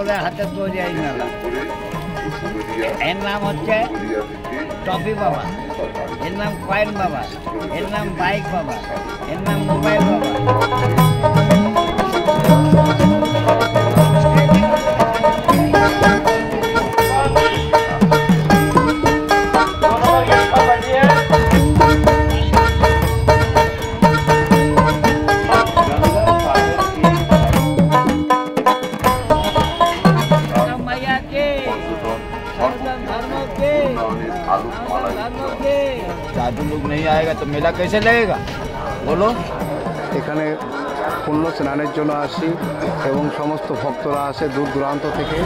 আমাদের হাতে তৈরি এই মেলা। এর নাম হচ্ছে টপি বাবা, এর নাম কয়েন বাবা, এর নাম বাইক বাবা, এর নাম মোবাইল বাবা। साधु लोग नहीं आएगा तो मेला कैसे लगेगा बोलो। এখানে পুণ্য স্নানের জন্য আসি এবং সমস্ত ভক্তরা আসে দূর দূরান্ত থেকে।